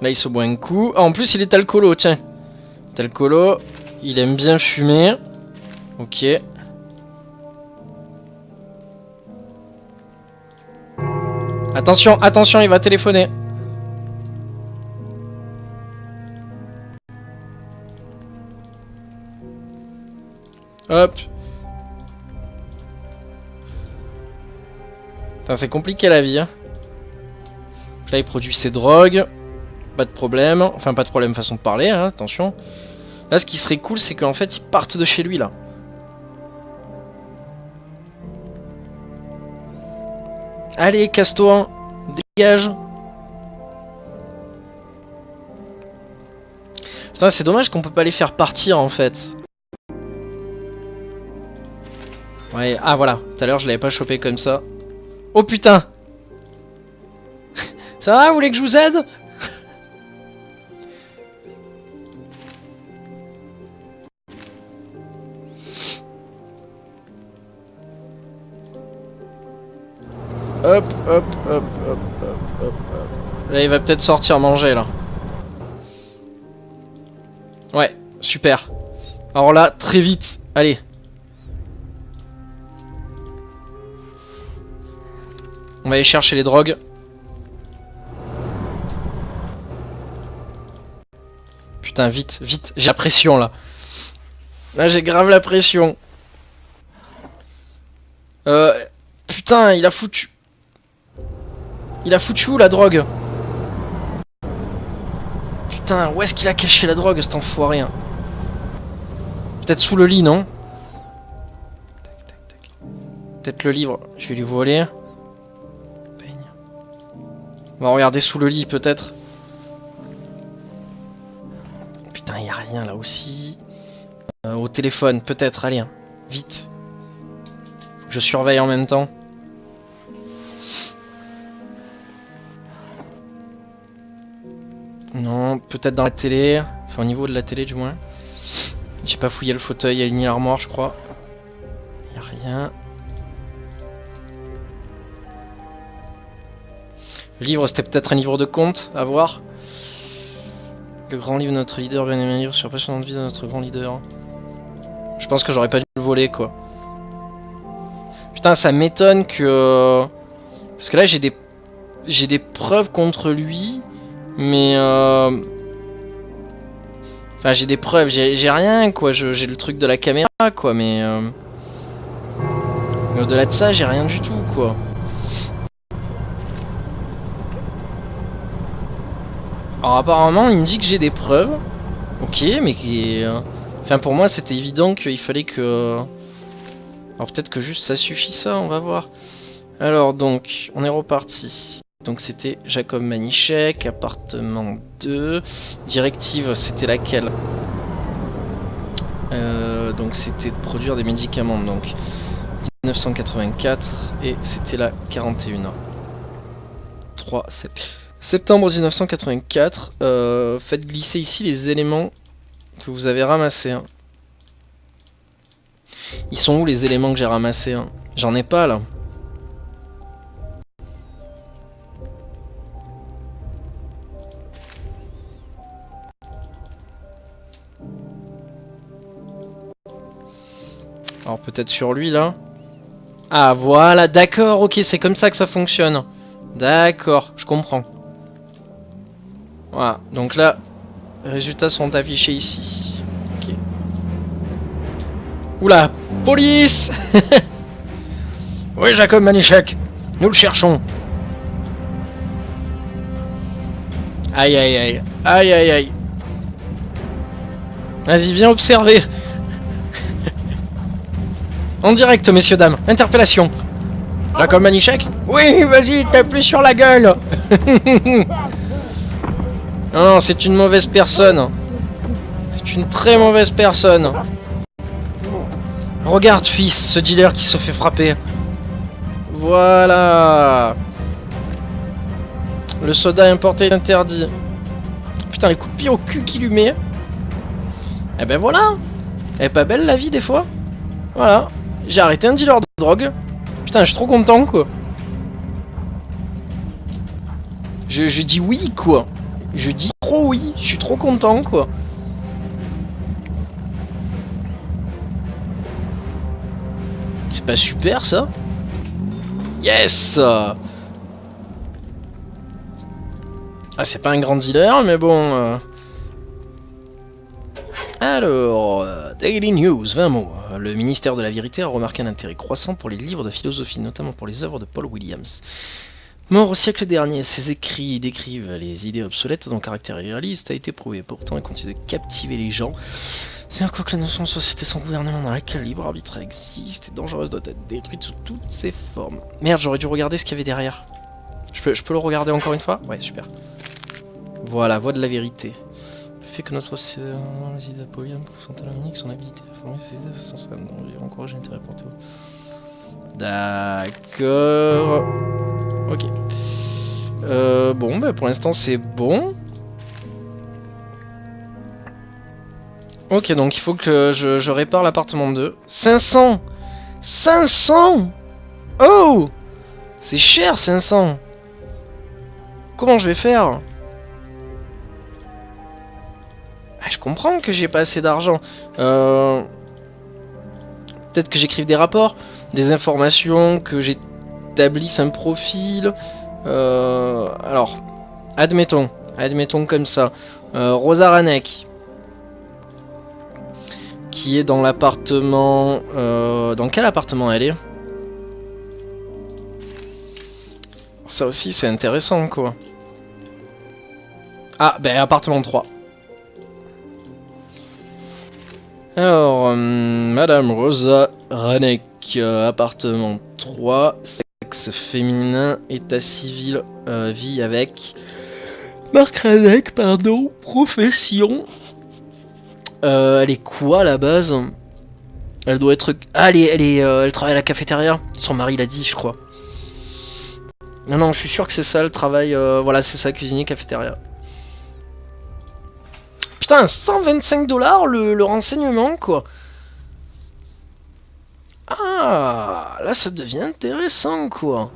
Là il se boit un coup. Ah, en plus il est alcoolo, tiens. Alcoolo, il aime bien fumer. Ok. Attention, attention, il va téléphoner. Hop. Putain, c'est compliqué la vie, hein. Là il produit ses drogues. Pas de problème, enfin pas de problème façon de parler, hein, attention. Là ce qui serait cool c'est qu'en fait ils partent de chez lui là. Allez casse-toi, dégage. Putain c'est dommage qu'on peut pas les faire partir en fait. Ouais, ah voilà, tout à l'heure je l'avais pas chopé comme ça. Oh putain. Ça va, vous voulez que je vous aide? Hop, hop, hop, hop, hop, hop. Là, il va peut-être sortir manger, là. Ouais, super. Alors là, très vite. Allez. On va aller chercher les drogues. Putain, vite, vite. J'ai la pression, là. Là, j'ai grave la pression. Putain, il a foutu... Il a foutu où la drogue? Putain, où est-ce qu'il a caché la drogue cet enfoiré hein? Peut-être sous le lit, non? Peut-être le livre, je vais lui voler. On va regarder sous le lit peut-être. Putain, y a rien là aussi. Au téléphone, peut-être, allez, hein. Vite. Faut que je surveille en même temps. Non, peut-être dans la télé. Enfin, au niveau de la télé, du moins. J'ai pas fouillé le fauteuil ni l'armoire, je crois. Y'a rien. Le livre, c'était peut-être un livre de contes, à voir. Le grand livre de notre leader, bien aimé livre sur la passionnante vie de notre grand leader. Je pense que j'aurais pas dû le voler, quoi. Putain, ça m'étonne que... Parce que là, j'ai des preuves contre lui. Mais enfin j'ai des preuves, j'ai rien quoi, j'ai le truc de la caméra quoi, mais au-delà de ça j'ai rien du tout quoi. Alors apparemment il me dit que j'ai des preuves, ok mais enfin pour moi c'était évident qu'il fallait que... Alors peut-être que juste ça suffit ça, on va voir. Alors donc on est reparti. Donc c'était Jacob Manichek, appartement 2. Directive, c'était laquelle? Donc c'était de produire des médicaments, donc 1984, et c'était la 41. 3 septembre 1984. Faites glisser ici les éléments que vous avez ramassés. Hein. Ils sont où les éléments que j'ai ramassés hein? J'en ai pas là. Alors peut-être sur lui là. Ah voilà, d'accord, ok, c'est comme ça que ça fonctionne. D'accord, je comprends. Voilà, donc là, les résultats sont affichés ici. Ok. Oula, police. Oui, Jacob Manichek, nous le cherchons. Aïe aïe aïe, aïe aïe aïe. Vas-y, viens observer. En direct, messieurs, dames. Interpellation. Jacob Manichek? Oui, vas-y, tape-lui sur la gueule. Non, c'est une mauvaise personne. C'est une très mauvaise personne. Regarde, fils, ce dealer qui se fait frapper. Voilà. Le soda importé est interdit. Putain, les coups de pied au cul qu'il lui met. Eh ben voilà. Elle est pas belle la vie des fois. Voilà. J'ai arrêté un dealer de drogue. Putain, je suis trop content quoi. Je dis oui quoi. Je dis trop oui. Je suis trop content quoi. C'est pas super ça? Yes! Ah, c'est pas un grand dealer, mais bon. Alors, Daily News, 20 mots. Le ministère de la Vérité a remarqué un intérêt croissant pour les livres de philosophie, notamment pour les œuvres de Paul Williams. Mort au siècle dernier, ses écrits décrivent les idées obsolètes dont caractère irréaliste a été prouvé. Pourtant, il continue de captiver les gens. Bien quoi que la notion de société sans gouvernement dans laquelle le libre arbitre existe est dangereuse, doit être détruite sous toutes ses formes. Merde, j'aurais dû regarder ce qu'il y avait derrière. Je peux le regarder encore une fois? Ouais, super. Voilà, voix de la vérité. Le fait que notre les idées d'Apollyon sont à unique, son habilité à former ses idées de façon saine, on encourage l'intérêt porté au... D'accord. Ok. Bon, bah pour l'instant c'est bon. Ok, donc il faut que je répare l'appartement 2. 500 500. Oh, c'est cher 500. Comment je vais faire? Ah, je comprends que j'ai pas assez d'argent. Peut-être que j'écrive des rapports, des informations, que j'établisse un profil. Alors, admettons comme ça. Rosa Ranek, qui est dans l'appartement... dans quel appartement elle est? Ça aussi c'est intéressant quoi. Ah, ben appartement 3. Alors, Madame Rosa Ranek, appartement 3, sexe féminin, état civil, vie avec... Marc Ranek, pardon, profession... elle est quoi à la base? Elle doit être... Ah, elle travaille à la cafétéria. Son mari l'a dit, je crois. Non, je suis sûr que c'est ça le travail. Voilà, c'est ça, cuisinier, cafétéria. Putain, 125 $ le renseignement, quoi. Ah, là, ça devient intéressant, quoi.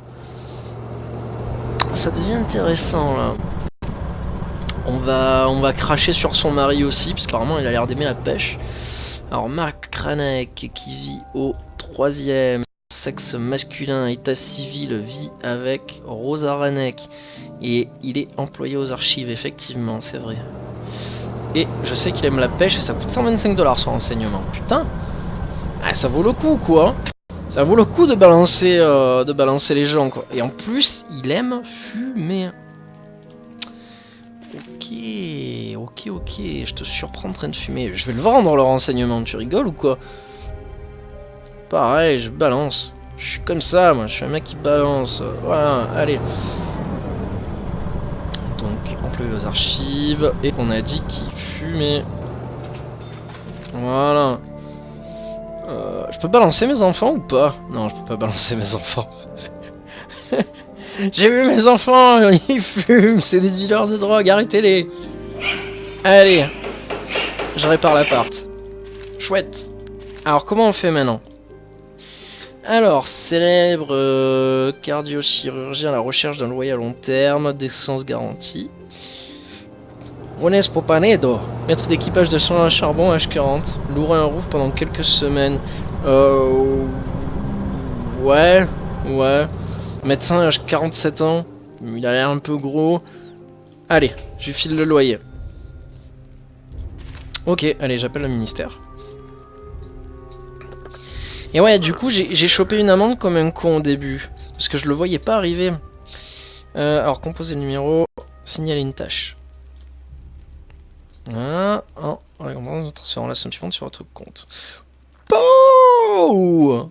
Ça devient intéressant, là. On va cracher sur son mari aussi, parce qu'apparemment il a l'air d'aimer la pêche. Alors Marc Ranek qui vit au 3e, sexe masculin, état civil, vit avec Rosa Ranek. Et il est employé aux archives, effectivement, c'est vrai. Et je sais qu'il aime la pêche et ça coûte 125 $ son renseignement. Putain, ah, ça vaut le coup quoi. Ça vaut le coup de balancer les gens quoi. Et en plus, il aime fumer. Ok, je te surprends en train de fumer. Je vais le vendre le renseignement, tu rigoles ou quoi? Pareil, je balance. Je suis comme ça, moi, je suis un mec qui balance. Voilà, allez. Donc, employé aux archives. Et on a dit qu'il fumait. Voilà. Je peux balancer mes enfants ou pas? Non, je peux pas balancer mes enfants. J'ai vu mes enfants, ils fument, c'est des dealers de drogue, arrêtez-les. Allez, je répare l'appart. Chouette. Alors, comment on fait maintenant? Alors, célèbre cardiochirurgien à la recherche d'un loyer à long terme, d'essence garantie. Ones Popanedo, maître d'équipage de soins à charbon H40, louera un roof pendant quelques semaines. Ouais. Médecin âge 47 ans, il a l'air un peu gros. Allez, je lui file le loyer. Ok, allez, j'appelle le ministère. Et ouais, du coup, j'ai chopé une amende comme un con au début. Parce que je le voyais pas arriver. Alors, composer le numéro, signaler une tâche. Ah, récompense, transférant la somme suivante sur votre compte. Oh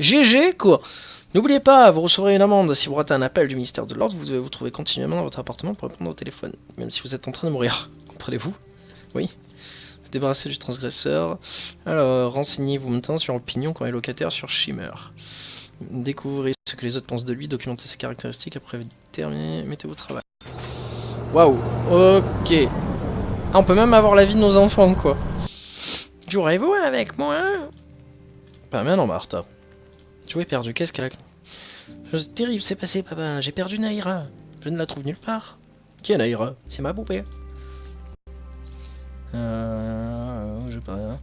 GG, quoi. N'oubliez pas, vous recevrez une amende si vous ratez un appel du ministère de l'Ordre. Vous devez vous trouver continuellement dans votre appartement pour répondre au téléphone, même si vous êtes en train de mourir. Comprenez-vous? Oui. Vous débarrassez du transgresseur. Alors, renseignez-vous maintenant sur l'opinion quand est locataire sur Shimmer. Découvrez ce que les autres pensent de lui, documentez ses caractéristiques, après terminer, mettez-vous au travail. Waouh, ok. Ah, on peut même avoir l'avis de nos enfants, quoi. Jouerez-vous avec moi? Pas bien, non, Martha. Jouer perdu, qu'est-ce qu'elle a... Chose terrible s'est passée, papa. J'ai perdu Naïra. Je ne la trouve nulle part. Qui est Naïra? C'est ma poupée. Je sais pas.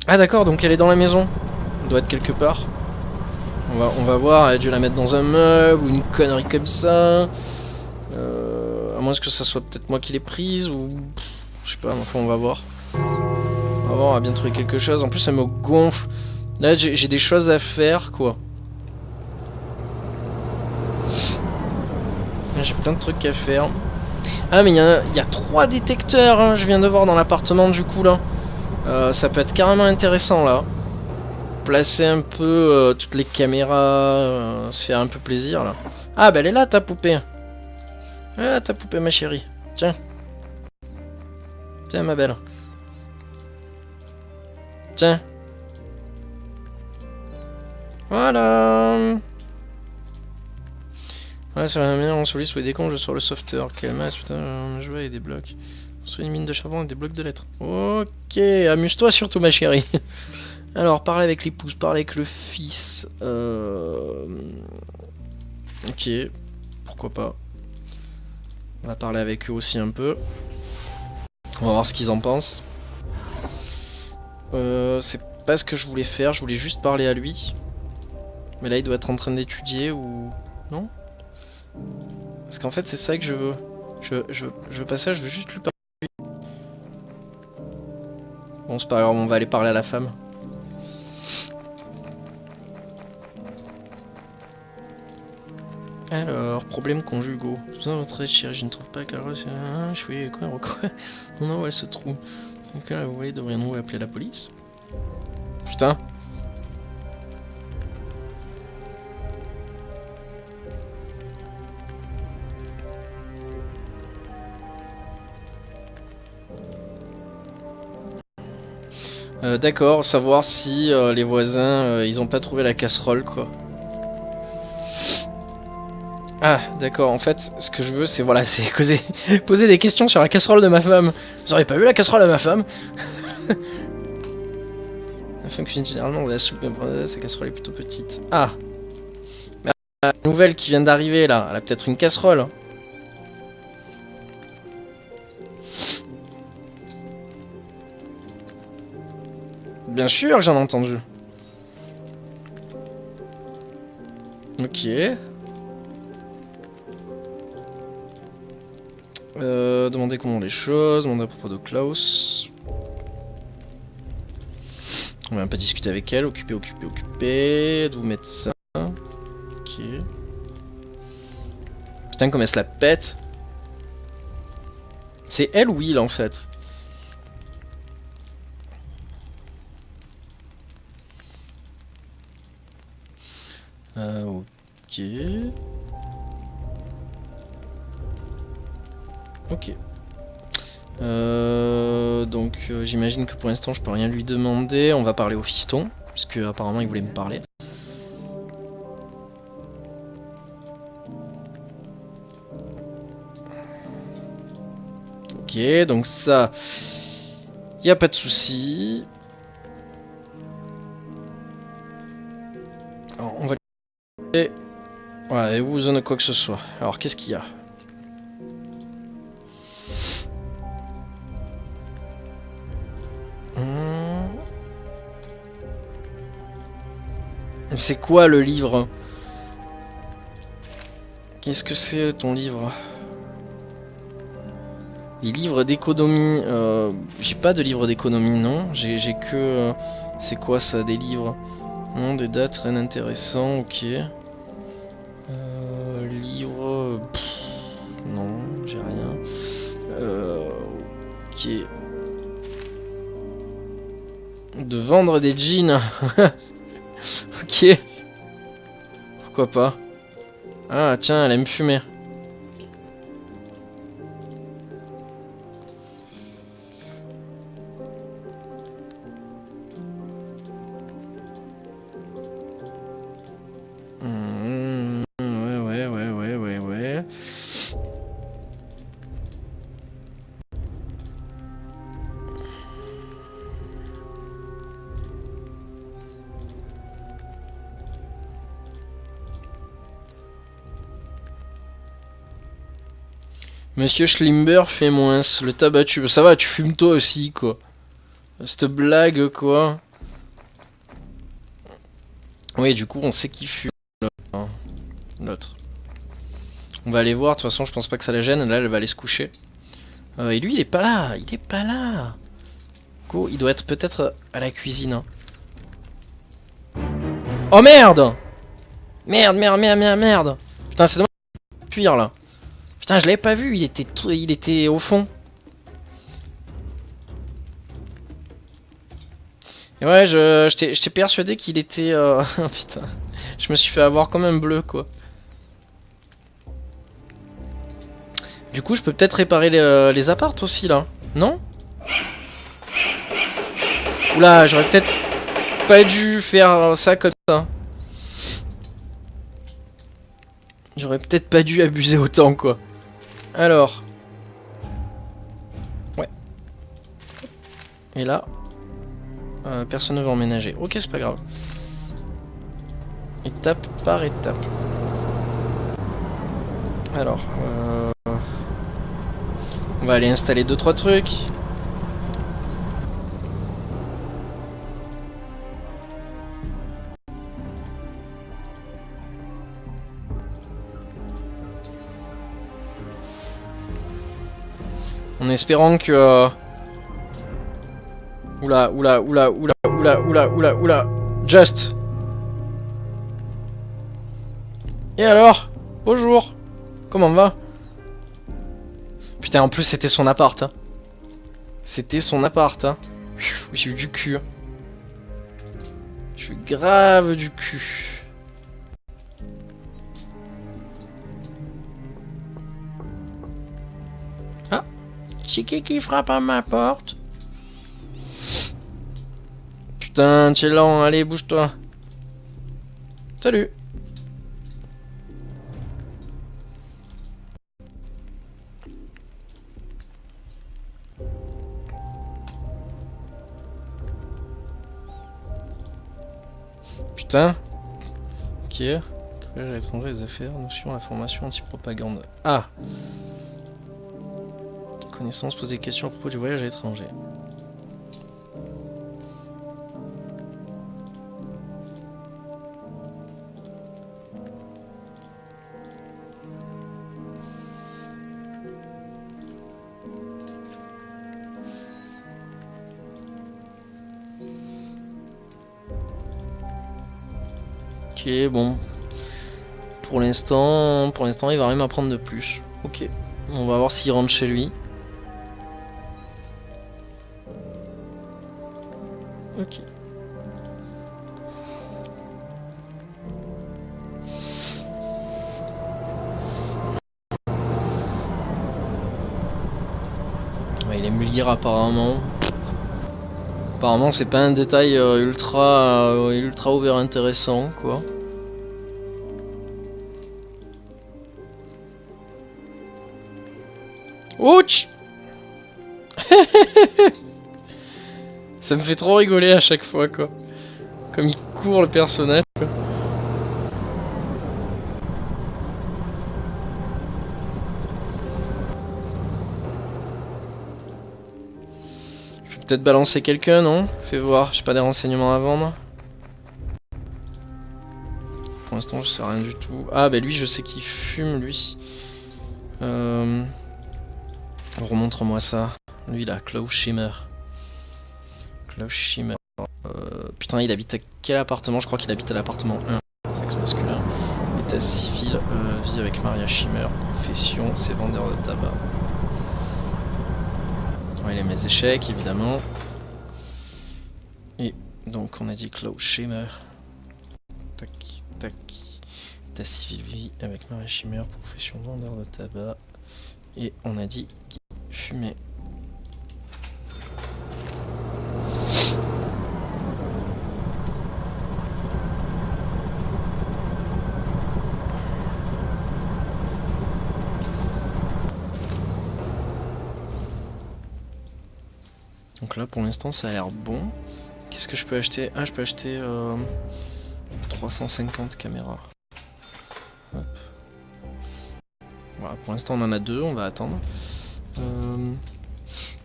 Ah d'accord, donc elle est dans la maison. Elle doit être quelque part. On va voir, elle a dû la mettre dans un meuble ou une connerie comme ça. À moins que ça soit peut-être moi qui l'ai prise ou... Je sais pas, enfin on va voir. On va voir, on va bien trouver quelque chose. En plus elle me gonfle. Là j'ai des choses à faire quoi. J'ai plein de trucs à faire. Ah mais il y a 3 détecteurs hein, je viens de voir dans l'appartement du coup là. Ça peut être carrément intéressant là. Placer un peu toutes les caméras, se faire un peu plaisir là. Ah bah elle est là ta poupée. Ah ta poupée ma chérie. Tiens. Tiens ma belle. Tiens. Voilà. Ouais, sur la manière on sollicite ou des cons, je sors le software. Quel match, putain, on a joué avec des blocs. On soit une mine de charbon et des blocs de lettres. Ok, amuse-toi surtout ma chérie. Alors, parler avec l'épouse, parler avec le fils. Ok, pourquoi pas. On va parler avec eux aussi un peu. On va voir ce qu'ils en pensent. C'est pas ce que je voulais faire, je voulais juste parler à lui. Mais là, il doit être en train d'étudier ou... Non? Parce qu'en fait, c'est ça que je veux. Je veux pas ça, je veux juste lui parler. Bon, c'est pas grave, on va aller parler à la femme. Alors, problèmes conjugaux. Besoin de votre aide, chérie, je ne trouve pas Carole. Je suis quoi? Non, où elle se trouve. Donc, vous voulez, devrions-nous appeler la police? Putain. D'accord, savoir si les voisins, ils ont pas trouvé la casserole, quoi. Ah, d'accord, en fait, ce que je veux, c'est voilà, c'est poser des questions sur la casserole de ma femme. Vous auriez pas vu la casserole de ma femme? La femme cuisine généralement de la soupe, mais sa casserole est plutôt petite. Ah. Mais la nouvelle qui vient d'arriver, là, elle a peut-être une casserole. Bien sûr que j'en ai entendu. Ok. Demandez comment les choses, demandez à propos de Klaus. On va un peu discuter avec elle, occuper. Êtes-vous médecin? Ok. Putain, comme elle se la pète. C'est elle ou il en fait? Ok. Ok. Donc j'imagine que pour l'instant je peux rien lui demander. On va parler au fiston, puisque apparemment il voulait me parler. Ok, donc ça, y a pas de souci. Alors, on va et voilà, et vous besoin de quoi que ce soit. Alors, qu'est-ce qu'il y a? C'est quoi le livre? Qu'est-ce que c'est ton livre? Les livres d'économie. J'ai pas de livre d'économie, non. J'ai que. C'est quoi ça, des livres? Non, des dates, rien d'intéressant, ok. Livre. Non, j'ai rien. Ok. De vendre des jeans. Ok. Pourquoi pas? Ah, tiens, elle aime fumer. Ouais. Monsieur Schlimber fait moins le tabac. Ça va, tu fumes toi aussi, quoi. Cette blague, quoi. Oui, du coup, on sait qui fume l'autre. On va aller voir, de toute façon, je pense pas que ça la gêne. Là, elle va aller se coucher. Et lui, il est pas là. Il est pas là. Go, il doit être peut-être à la cuisine. Hein. Oh merde! Merde. Putain, c'est dommage de fuir là. Putain, je l'avais pas vu, il était au fond. Et ouais, j'étais persuadé qu'il était... Putain, je me suis fait avoir comme un bleu, quoi. Du coup, je peux peut-être réparer les appartes aussi, là. Non? Oula, j'aurais peut-être pas dû faire ça comme ça. J'aurais peut-être pas dû abuser autant, quoi. Alors. Ouais. Et là. Personne ne veut emménager. Ok, c'est pas grave. Étape par étape. Alors. On va aller installer 2-3 trucs. En espérant que... Oula. Just. Et alors? Bonjour. Comment va? Putain, en plus, c'était son appart. Hein. C'était son appart. Hein. J'ai eu du cul. Je suis grave du cul. Ah. Chiki qui frappe à ma porte. Putain, t'es lent, allez, bouge-toi. Salut. Putain. Ok. Voyage à l'étranger, les affaires, notion, la formation, anti-propagande. Ah. Connaissance, poser des questions à propos du voyage à l'étranger. Ok, bon. Pour l'instant, il va rien m'apprendre de plus. Ok. On va voir s'il rentre chez lui. Ok. Ouais, il aime lire apparemment. Apparemment, c'est pas un détail ultra ouvert intéressant, quoi. Ouch! Ça me fait trop rigoler à chaque fois, quoi. Comme il court le personnage, quoi. Je peux peut-être balancer quelqu'un, non? Fais voir, j'ai pas des renseignements à vendre. Pour l'instant, je sais rien du tout. Ah, bah lui, je sais qu'il fume, lui. Remontre-moi ça. Lui, là, Klaus Schimmer. Klaus Schimmer. Putain, il habite à quel appartement? Je crois qu'il habite à l'appartement 1. Sexe masculin. État civil. Vie avec Maria Schimmer. Profession, c'est vendeur de tabac. Ouais, il a mes échecs, évidemment. Et donc, on a dit Klaus Schimmer. Tac, tac. État civil, vie avec Maria Schimmer. Profession, vendeur de tabac. Et on a dit fumer. Donc là pour l'instant ça a l'air bon. Qu'est-ce que je peux acheter? Ah, je peux acheter 350 caméras. Hop. Voilà, pour l'instant on en a 2, on va attendre.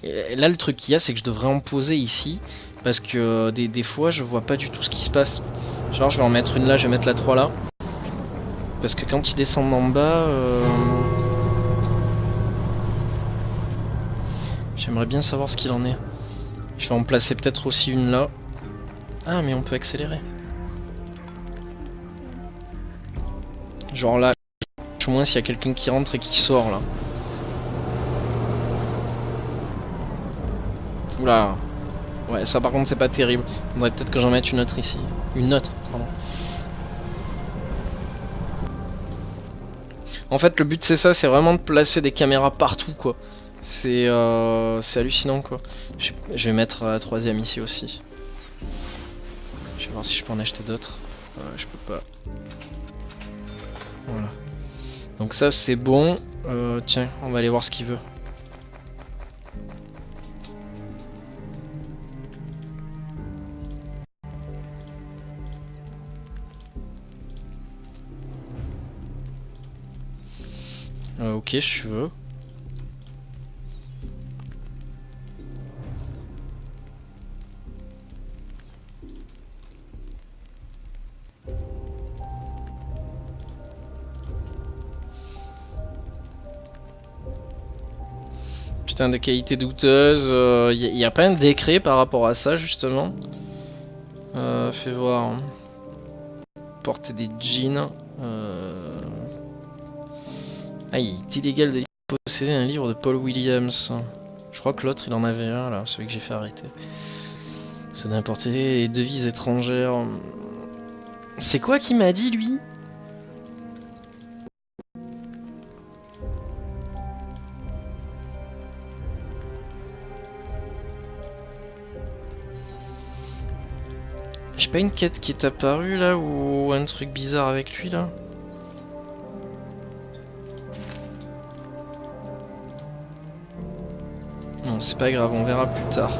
Et là le truc qu'il y a, c'est que je devrais en poser ici. Parce que des fois je vois pas du tout ce qui se passe. Genre je vais en mettre une là, je vais mettre la 3 là. Parce que quand ils descendent en bas... j'aimerais bien savoir ce qu'il en est. Je vais en placer peut-être aussi une là. Ah mais on peut accélérer. Genre là, au moins s'il y a quelqu'un qui rentre et qui sort là. Oula. Ouais, ça par contre c'est pas terrible. Faudrait peut-être que j'en mette une autre ici. Une autre, pardon. En fait le but c'est ça, c'est vraiment de placer des caméras partout quoi. C'est hallucinant quoi. Je vais mettre la 3ème ici aussi. Je vais voir si je peux en acheter d'autres. Je peux pas. Voilà. Donc ça c'est bon. Tiens, on va aller voir ce qu'il veut. Ok, si tu veux. Putain, de qualité douteuse. Y a pas un décret par rapport à ça, justement. Fais voir. Porter des jeans. Ah, il est illégal de posséder un livre de Paul Williams. Je crois que l'autre, il en avait un, là, celui que j'ai fait arrêter. C'est d'importer les devises étrangères. C'est quoi qu'il m'a dit, lui? J'ai pas une quête qui est apparue là ou un truc bizarre avec lui là? Non, c'est pas grave, on verra plus tard.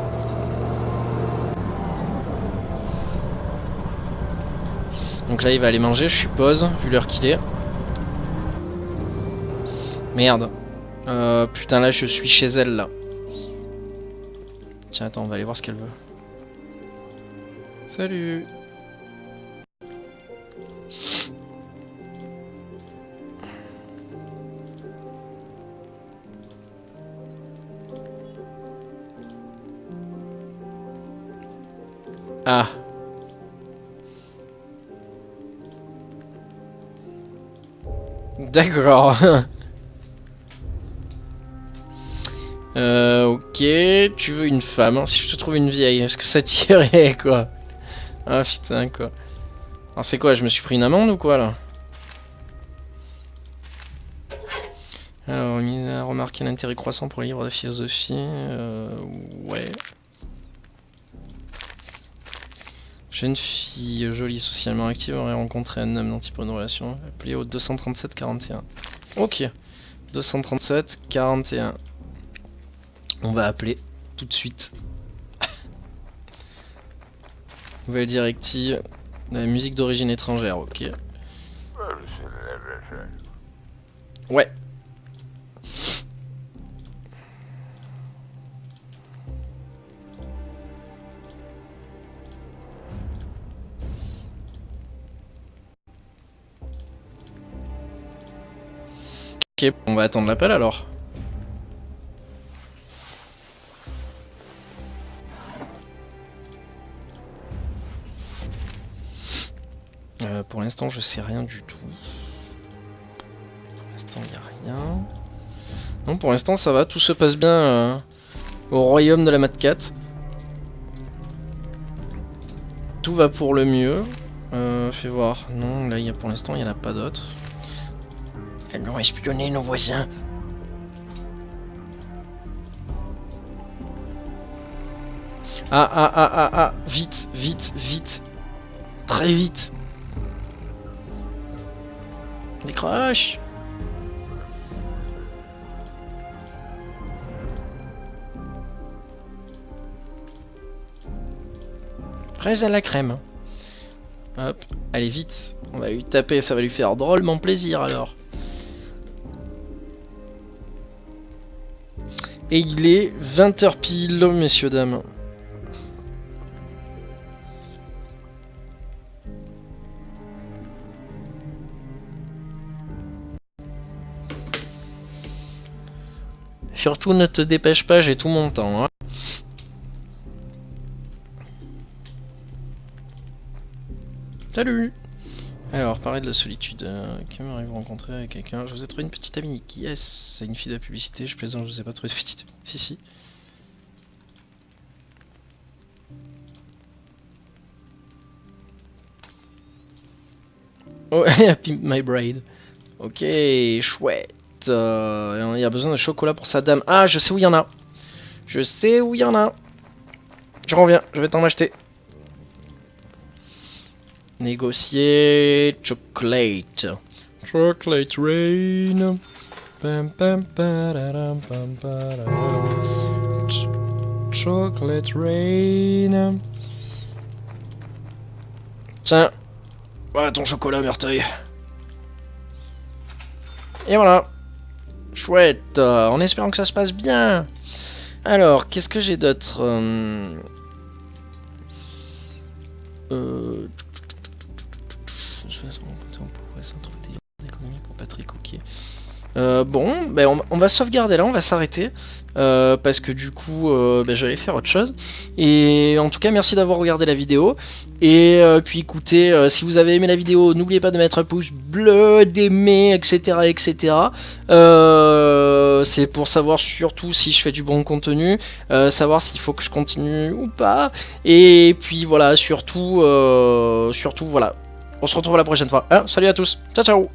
Donc là il va aller manger, je suppose, vu l'heure qu'il est. Merde. Putain là je suis chez elle là. Tiens attends, on va aller voir ce qu'elle veut. Salut. Ah. D'accord. Ok, tu veux une femme. Si je te trouve une vieille, est-ce que ça tirait quoi? Ah putain quoi. Alors c'est quoi, je me suis pris une amende ou quoi là? Alors, il a remarqué un intérêt croissant pour les livres de philosophie. Ouais. Jeune fille jolie, socialement active, aurait rencontré un homme dont il pour une relation. Appelé au 237-41. Ok. 237-41. On va appeler. tout de suite. Nouvelle directive. La musique d'origine étrangère, ok. Ouais. Ok, on va attendre l'appel alors. Pour l'instant, je sais rien du tout. Pour l'instant, il n'y a rien. Non, pour l'instant, ça va. Tout se passe bien au royaume de la Mad Cat. Tout va pour le mieux. Fais voir. Non, là, pour l'instant, il n'y en a pas d'autres. Elles ont espionné nos voisins. Ah, vite, vite, vite. Très vite. Décroche. Fraise à la crème. Hop, allez vite. On va lui taper, ça va lui faire drôlement plaisir alors. Et il est 20h pile, messieurs, dames. Surtout ne te dépêche pas, j'ai tout mon temps. Hein. Salut. Alors, parler de la solitude. Qui m'arrive à rencontrer avec quelqu'un. Je vous ai trouvé une petite amie. Qui est-ce? C'est une fille de la publicité. Je plaisante, je vous ai pas trouvé de petite amie. Si, si. Oh, Pimp My Braid. Ok, chouette. Il y a besoin de chocolat pour sa dame. Ah, je sais où il y en a. Je sais où il y en a. Je reviens, je vais t'en acheter. Négocier chocolate. Chocolate rain. Pam, pam, pararam, pam, pararam. Chocolate rain. Tiens. Voilà ton chocolat, Merteuil. Et voilà. Chouette. En espérant que ça se passe bien. Alors, qu'est-ce que j'ai d'autre pour Patrick, ok. Bon, ben on va sauvegarder là, on va s'arrêter. Parce que du coup, j'allais faire autre chose. Et en tout cas, merci d'avoir regardé la vidéo. Et puis écoutez, si vous avez aimé la vidéo, n'oubliez pas de mettre un pouce bleu, d'aimer, etc. etc. C'est pour savoir surtout si je fais du bon contenu, savoir s'il faut que je continue ou pas. Et puis voilà, surtout voilà. On se retrouve la prochaine fois. Hein, salut à tous, ciao ciao.